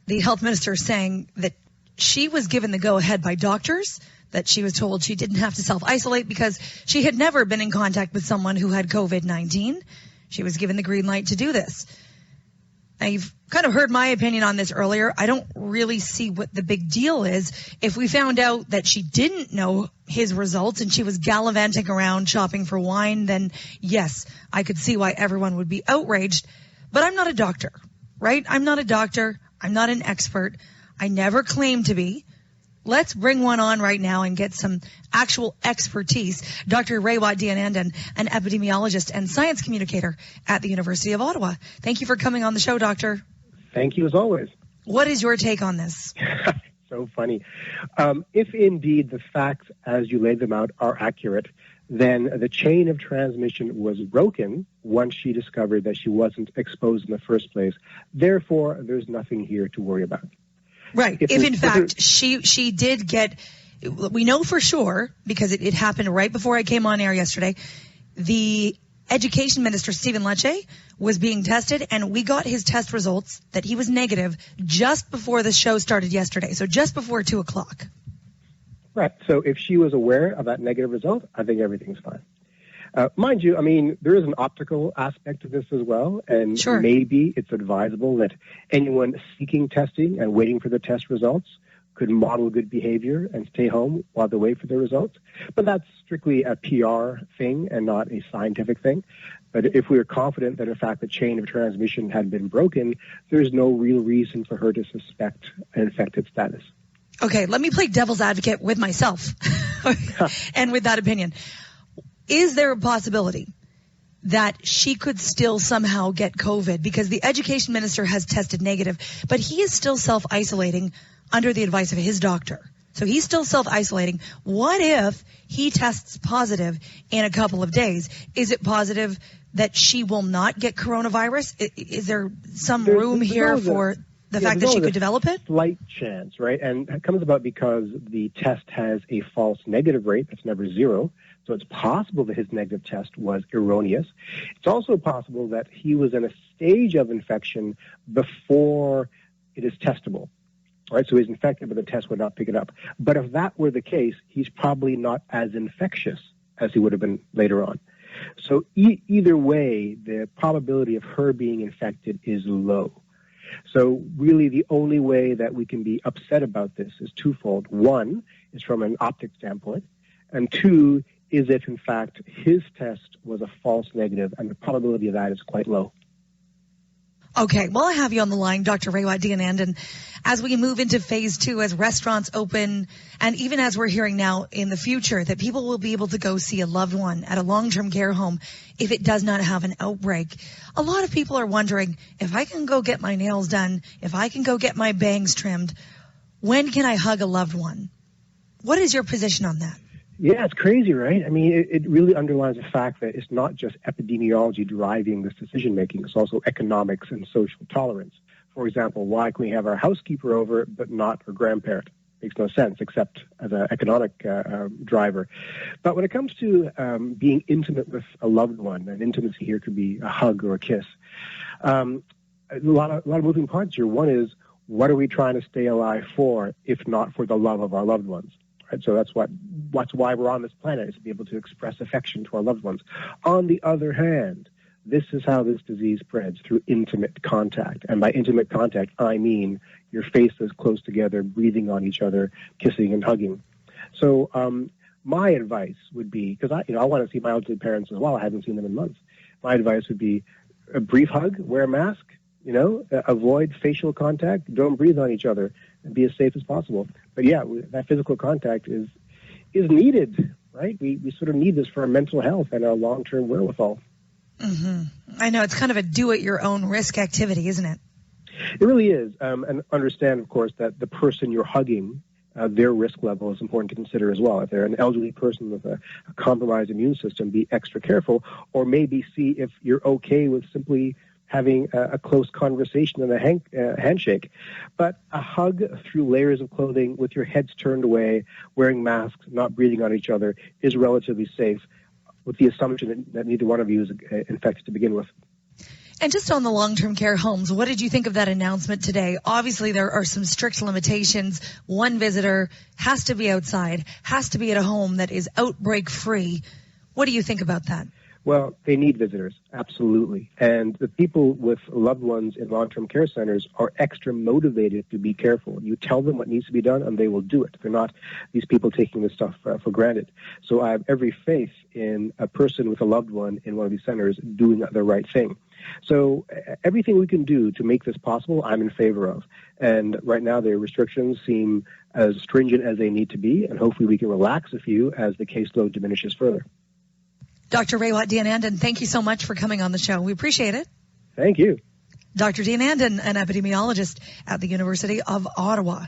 the health minister saying that she was given the go-ahead by doctors, that she was told she didn't have to self-isolate because she had never been in contact with someone who had COVID-19. She was given the green light to do this. Now, you've kind of heard my opinion on this earlier. I don't really see what the big deal is. If we found out that she didn't know his results and she was gallivanting around shopping for wine, then yes, I could see why everyone would be outraged. But I'm not a doctor, right? I'm not a doctor. I'm not an expert. I never claimed to be. Let's bring one on right now and get some actual expertise. Dr. Raywat Deonandan, an epidemiologist and science communicator at the University of Ottawa. Thank you for coming on the show, Doctor. Thank you, as always. What is your take on this? So funny. If indeed the facts as you laid them out are accurate, then the chain of transmission was broken once she discovered that she wasn't exposed in the first place. Therefore, there's nothing here to worry about. Right. If in fact she did get, we know for sure, because it happened right before I came on air yesterday, the Education Minister, Stephen Lecce, was being tested, and we got his test results that he was negative just before the show started yesterday, so just before 2 o'clock. Right. So if she was aware of that negative result, I think everything's fine. Mind you, I mean, there is an optical aspect to this as well, and sure, maybe it's advisable that anyone seeking testing and waiting for the test results could model good behavior and stay home while they wait for the results. But that's strictly a PR thing and not a scientific thing. But if we are confident that, in fact, the chain of transmission had been broken, there's no real reason for her to suspect an infected status. Okay, let me play devil's advocate with myself and with that opinion. Is there a possibility that she could still somehow get COVID? Because the education minister has tested negative, but he is still self-isolating under the advice of his doctor. So he's still self-isolating. What if he tests positive in a couple of days? Is it positive that she will not get coronavirus? Is there some room here for the fact that she could develop it? Slight chance, right? And it comes about because the test has a false negative rate that's never zero. So it's possible that his negative test was erroneous. It's also possible that he was in a stage of infection before it is testable. Right? So he's infected, but the test would not pick it up. But if that were the case, he's probably not as infectious as he would have been later on. So either way, the probability of her being infected is low. So really the only way that we can be upset about this is twofold. One is from an optic standpoint, and two is if, in fact, his test was a false negative, and the probability of that is quite low. Okay, well, I have you on the line, Dr. Raywat Deonandan. As we move into phase 2, as restaurants open, and even as we're hearing now in the future that people will be able to go see a loved one at a long-term care home if it does not have an outbreak, a lot of people are wondering, if I can go get my nails done, if I can go get my bangs trimmed, when can I hug a loved one? What is your position on that? Yeah, it's crazy, right? I mean, it really underlines the fact that it's not just epidemiology driving this decision-making. It's also economics and social tolerance. For example, why can we have our housekeeper over but not our grandparent? Makes no sense except as an economic driver. But when it comes to being intimate with a loved one, and intimacy here could be a hug or a kiss, a lot of moving parts here. One is, what are we trying to stay alive for, if not for the love of our loved ones? Right? So that's why we're on this planet, is to be able to express affection to our loved ones. On the other hand, this is how this disease spreads, through intimate contact. And by intimate contact, I mean your faces close together, breathing on each other, kissing and hugging. So my advice would be, because I want to see my elderly parents as well. I haven't seen them in months. My advice would be a brief hug, wear a mask, avoid facial contact, don't breathe on each other, and be as safe as possible. But yeah, that physical contact is needed, right? We sort of need this for our mental health and our long-term wherewithal. Mm-hmm. I know, it's kind of a do-it-your-own risk activity, isn't it? It really is. And understand, of course, that the person you're hugging, their risk level is important to consider as well. If they're an elderly person with a compromised immune system, be extra careful, or maybe see if you're okay with simply having a close conversation and a handshake. But a hug through layers of clothing with your heads turned away, wearing masks, not breathing on each other, is relatively safe, with the assumption that neither one of you is infected to begin with. And just on the long-term care homes, what did you think of that announcement today? Obviously, there are some strict limitations. One visitor has to be outside, has to be at a home that is outbreak-free. What do you think about that? Well, they need visitors, absolutely. And the people with loved ones in long-term care centers are extra motivated to be careful. You tell them what needs to be done, and they will do it. They're not these people taking this stuff for granted. So I have every faith in a person with a loved one in one of these centers doing the right thing. So everything we can do to make this possible, I'm in favor of. And right now, their restrictions seem as stringent as they need to be, and hopefully we can relax a few as the caseload diminishes further. Dr. Raywat Deonandan, thank you so much for coming on the show. We appreciate it. Thank you. Dr. Deonandan, an epidemiologist at the University of Ottawa.